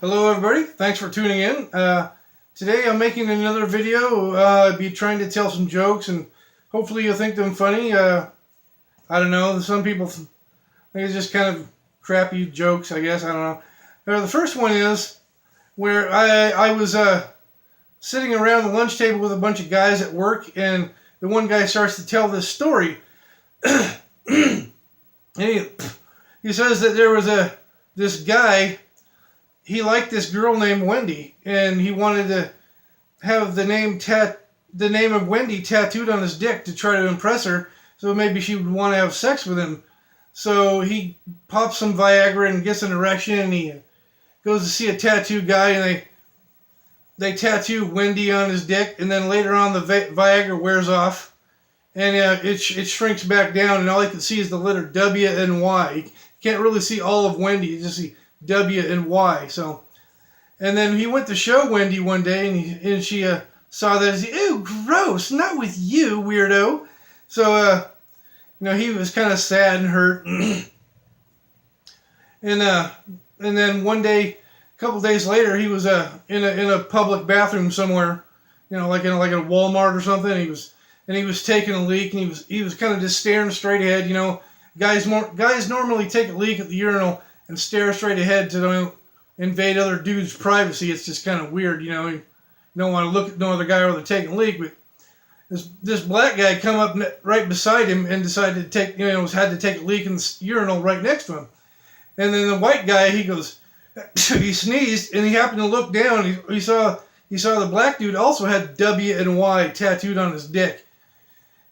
Hello everybody, thanks for tuning in. Today I'm making another video. I'll be trying to tell some jokes and hopefully you'll think them funny. I don't know, some people think it's just kind of crappy jokes, I guess, I don't know. The first one is where I was sitting around the lunch table with a bunch of guys at work, and the one guy starts to tell this story. And he says that there was this guy. He liked this girl named Wendy, and he wanted to have the name of Wendy tattooed on his dick to try to impress her, so maybe she would want to have sex with him. So he pops some Viagra and gets an erection, and he goes to see a tattoo guy, and they tattoo Wendy on his dick, and then later on the Viagra wears off, and it shrinks back down, and all you can see is the letter W and Y. You can't really see all of Wendy, you just see W and Y. So, and then he went to show Wendy one day, and she saw that and said, "Ew, gross! Not with you, weirdo." So, he was kind of sad and hurt. And then one day, a couple days later, he was in a public bathroom somewhere, like in a Walmart or something. And he was taking a leak, and he was kind of just staring straight ahead. Guys normally take a leak at the urinal and stare straight ahead to don't invade other dudes' privacy. It's just kind of weird, You don't want to look at no other guy while they're taking a leak. But this black guy come up right beside him and decided to take, had to take a leak in the urinal right next to him. And then the white guy, he sneezed, and he happened to look down. He saw the black dude also had W and Y tattooed on his dick.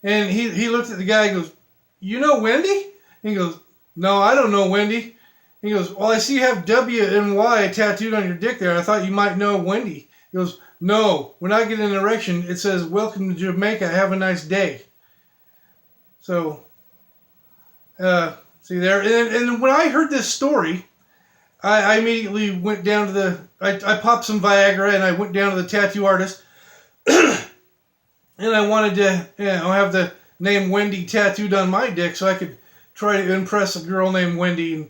And he looked at the guy and goes, "You know Wendy?" And he goes, "No, I don't know Wendy." He goes, "Well, I see you have W and Y tattooed on your dick there. I thought you might know Wendy." He goes, "No, when I get an erection, it says, 'Welcome to Jamaica, have a nice day.'" So, see there. And when I heard this story, I immediately went down to I popped some Viagra, and I went down to the tattoo artist. And I wanted to, have the name Wendy tattooed on my dick so I could try to impress a girl named Wendy.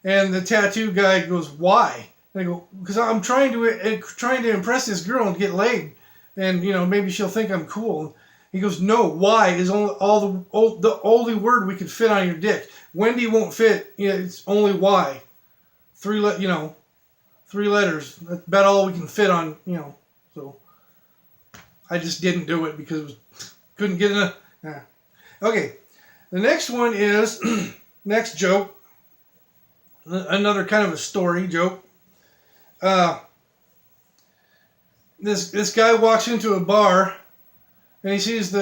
And the tattoo guy goes, "Why?" And I go, "Because I'm trying to impress this girl and get laid, and maybe she'll think I'm cool." He goes, "No, Y is only the only word we could fit on your dick. Wendy won't fit. It's only Y. Three letters. That's about all we can fit on. So I just didn't do it because couldn't get enough." Okay, the next one is next joke. Another kind of a story joke. This guy walks into a bar, and he sees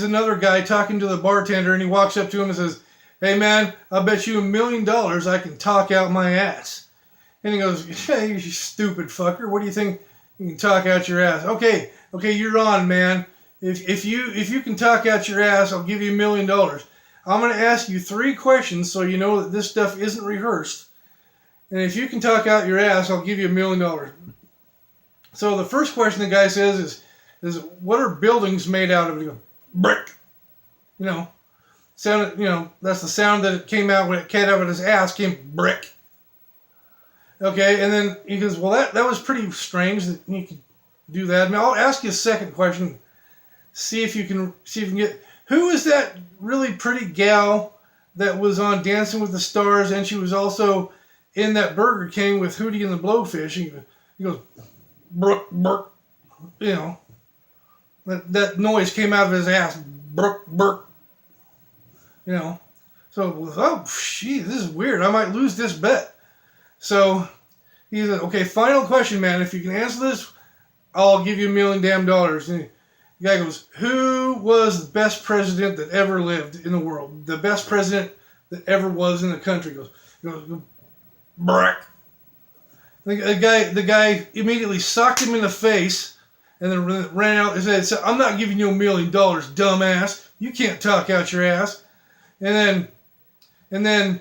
another guy talking to the bartender, and he walks up to him and says, "Hey man, I'll bet you $1 million I can talk out my ass." And he goes, "Hey, you stupid fucker, what do you think you can talk out your ass?" Okay, you're on, man. If you can talk out your ass, I'll give you $1 million. I'm going to ask you 3 questions so you know that this stuff isn't rehearsed. And if you can talk out your ass, I'll give you $1 million. So the first question the guy says is what are buildings made out of? He goes, "Brick." Sound. That's the sound that it came out when it came out of his ass. Came brick. Okay, and then he goes, "Well, that was pretty strange that you could do that." I mean, I'll ask you a second question. See if you can get. Who is that really pretty gal that was on Dancing with the Stars, and she was also in that Burger King with Hootie and the Blowfish? He goes, "Brook, brook." That noise came out of his ass. Brook, brook. So, oh, gee, this is weird. I might lose this bet. So he said, "Okay, final question, man. If you can answer this, I'll give you $1 million damn dollars." And the guy goes, "Who was the best president that ever lived in the world? The best president that ever was in the country?" Goes, "Brick." The guy immediately socked him in the face, and then ran out and said, "I'm not giving you $1 million, dumbass. You can't talk out your ass." And then,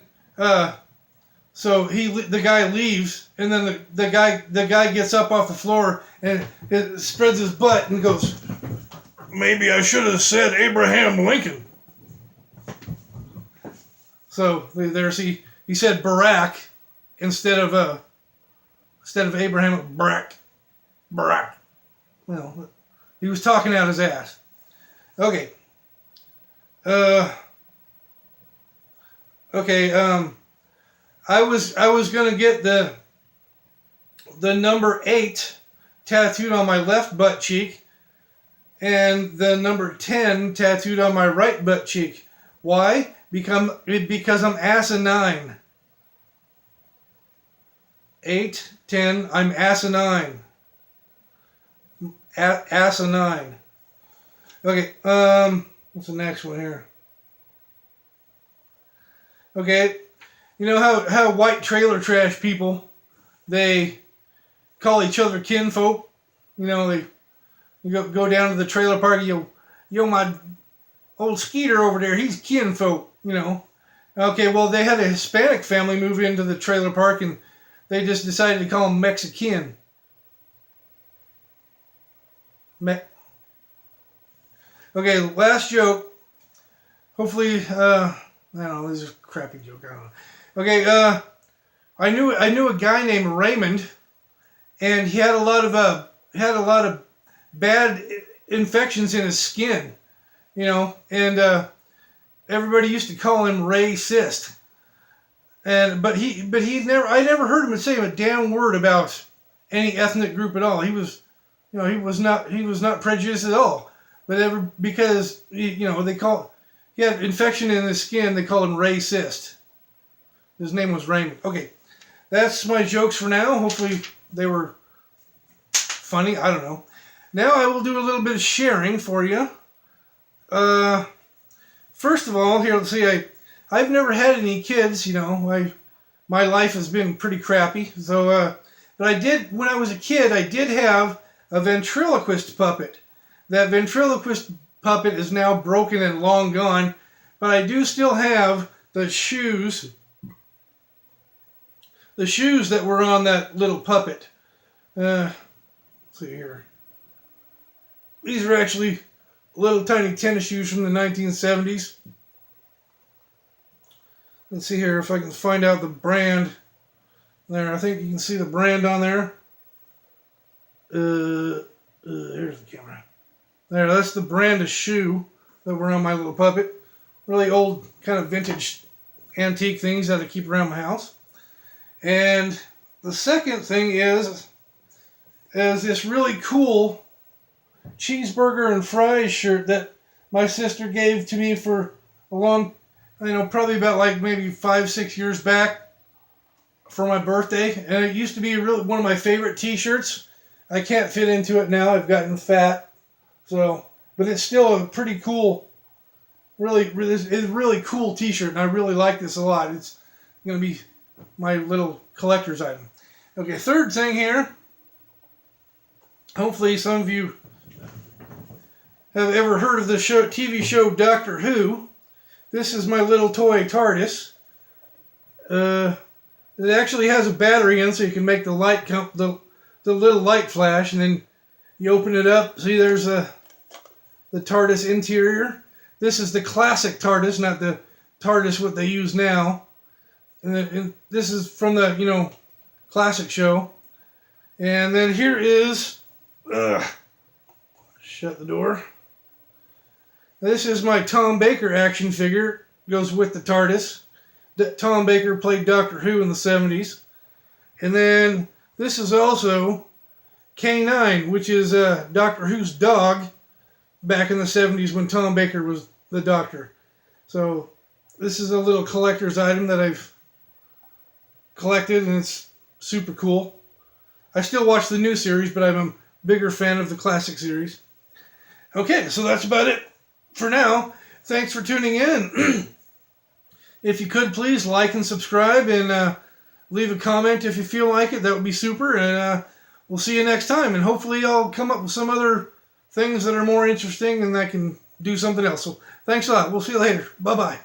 so the guy leaves, and then the guy gets up off the floor and it spreads his butt and goes, "Maybe I should have said Abraham Lincoln." So there's he said Barack instead of instead of Abraham, Barak. Barak. Well, he was talking out his ass. Okay. I was gonna get the number 8 tattooed on my left butt cheek and the number 10 tattooed on my right butt cheek. Why? Because I'm asinine. 8, 10, I'm asinine. Asinine. Okay, what's the next one here? Okay, you know how white trailer trash people, they call each other kinfolk? You know, you go down to the trailer park, yo, my old Skeeter over there, he's kinfolk, you know. Okay, well, they had a Hispanic family move into the trailer park, and they just decided to call him Mexican. Okay, last joke. Hopefully, I don't know, this is a crappy joke, I don't know. Okay, I knew a guy named Raymond, and he had a lot of bad infections in his skin, you know, and everybody used to call him Ray Cyst. But I never heard him say a damn word about any ethnic group at all. He was not prejudiced at all. But because he had infection in his skin, they called him Ray Cyst. His name was Raymond. Okay, that's my jokes for now. Hopefully they were funny. I don't know. Now I will do a little bit of sharing for you. First of all, here, let's see. I've never had any kids. You know, my life has been pretty crappy. So, but I did, when I was a kid, I did have a ventriloquist puppet. That ventriloquist puppet is now broken and long gone, but I do still have the shoes that were on that little puppet. Let's see here. These are actually little tiny tennis shoes from the 1970s. Let's see here if I can find out the brand. There, I think you can see the brand on there. Here's the camera. There, that's the brand of shoe that were on my little puppet. Really old, kind of vintage, antique things that I keep around my house. And the second thing is this really cool cheeseburger and fries shirt that my sister gave to me for a long, probably about like maybe 5-6 years back for my birthday. And it used to be really one of my favorite t-shirts. I can't fit into it now. I've gotten fat. So, but it's still a pretty cool, it's a really cool t-shirt, and I really like this a lot. It's going to be my little collector's item. Okay, third thing here. Hopefully some of you have ever heard of the TV show Doctor Who. This is my little toy TARDIS. It actually has a battery in, so you can make the light the little light flash, and then you open it up. See, there's the TARDIS interior. This is the classic TARDIS, not the TARDIS what they use now. And this is from the classic show. And then here is shut the door. This is my Tom Baker action figure. Goes with the TARDIS. Tom Baker played Doctor Who in the 70s. And then this is also K9, which is Doctor Who's dog back in the 70s when Tom Baker was the Doctor. So this is a little collector's item that I've collected, and it's super cool. I still watch the new series, but I'm a bigger fan of the classic series. Okay, so that's about it for now. Thanks for tuning in. If you could, please like and subscribe, and leave a comment if you feel like it. That would be super, and we'll see you next time, and hopefully I'll come up with some other things that are more interesting and I can do something else. So thanks a lot. We'll see you later. Bye-bye.